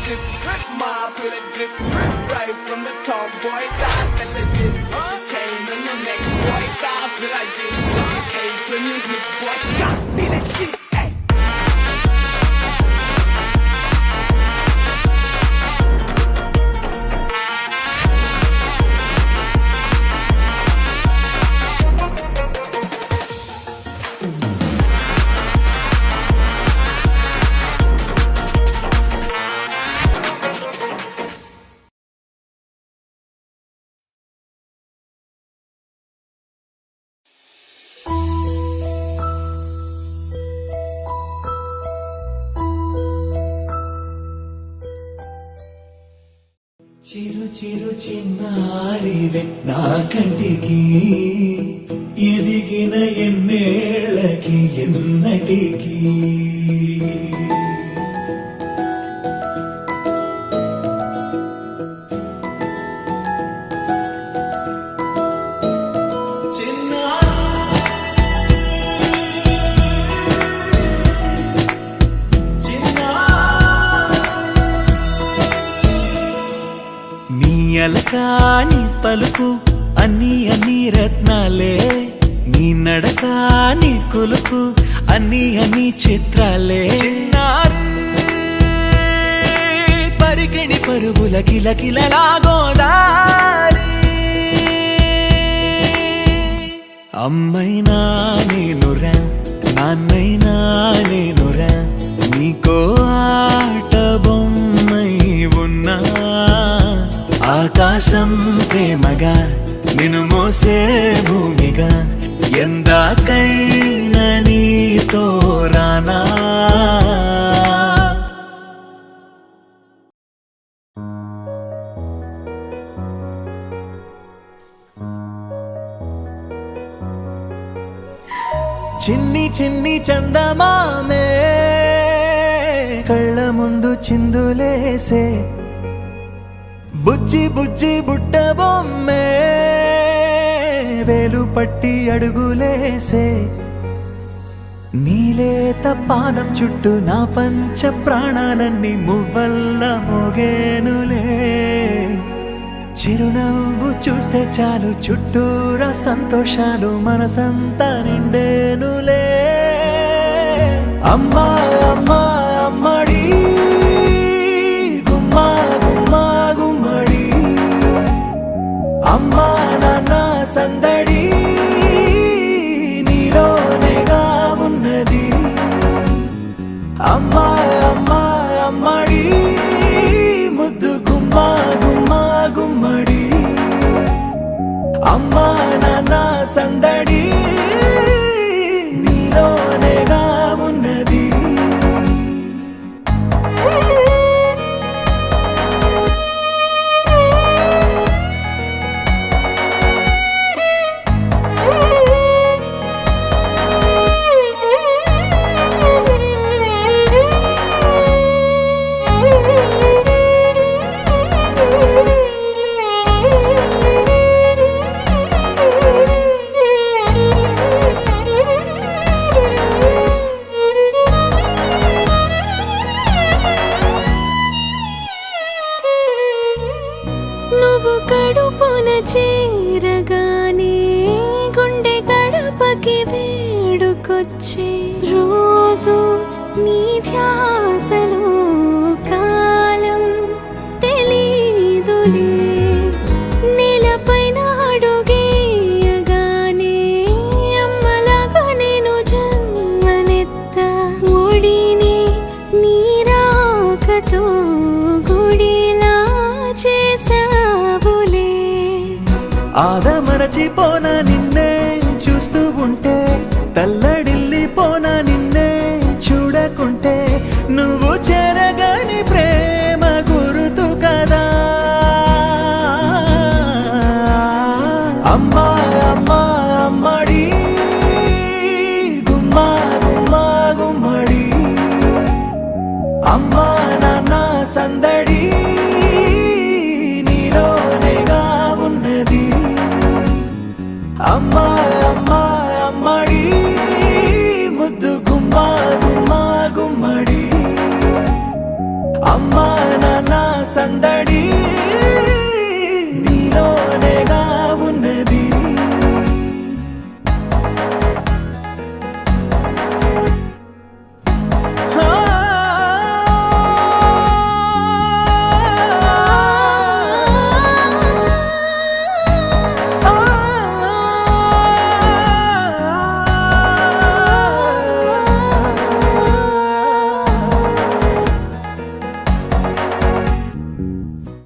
drip, mob with a drip, right from the top, boy, die and legit. Chain on your neck, boy, die feel like it. Just in case when you hit, boy, got me that shit. చిరు చిరు చిన్నారివే నా కంటికి ఎదిగిన ఎన్నేళ్ళకి ఎన్నటికి అలకాని పలుకు అన్ని అన్ని రత్నాలే నీ నడక నీ కొలుకు అన్ని అన్ని చిత్రాలే చిన్నారు పరికిణి పరుగుల కిలకిలలా గోదారి అమ్మైనా నేనురా నాన్నైనా నేనురా నీకో ఆట బొమ్మై ఉన్నా ఆకాశం ప్రేమగా నిన్ను మోసే భూమిగా ఎందాకైనా నీతో రానా చిన్ని చిన్ని చందమామే కళ్ళ ముందు చిందులేసే బుజ్జి బుజ్జి బుట్ట బొమ్మే వేలు పట్టి అడుగులేసే నీలేత పానం చుట్టూ నా పంచ ప్రాణాలన్నీ మువ్వల్ల మోగేనులే చిరునవ్వు చూస్తే చాలు చుట్టూరా సంతోషాలు మనసంతా నిండేనులే అమ్మా అమ్మా అమ్మడి గుమ్మా గుమ్మా గుమ్మడి అమ్మా నాన్న సందడి నీలోనేగా ఉన్నది అమ్మా అమ్మా అమ్మడి ముద్దు గుమ్మా గుమ్మా గుమ్మడి అమ్మా నాన్న సందడి నీలోనేగా ఉన్నది నువ్వు కడుపున చేరగానే గుండె గడపకి వేడుకొచ్చే రోజు నీ ధ్యాసలో కాలం తెలీదులే నేలపైన అడుగేయగానే అమ్మలాగా నేను జన్మనెత్త ఒడిని నీ రాకతో గుడిలా చేసావులే ఆదమరచిపోనా నిన్నే చూస్తూ ఉంటే తల్లడిల్లిపోనా నిన్నే చూడకుంటే నువ్వు చెరగని ప్రేమ గుర్తు కదా అమ్మా అమ్మా అమ్మడి గుమ్మా గుమ్మా గుమ్మడి అమ్మా నాన్న సందడి నీలోనేగా ఉన్నది అమ్మా అమ్మా అమ్మడి ముద్దు గుమ్మా గుమ్మా గుమ్మడి అమ్మా నాన్న సందడి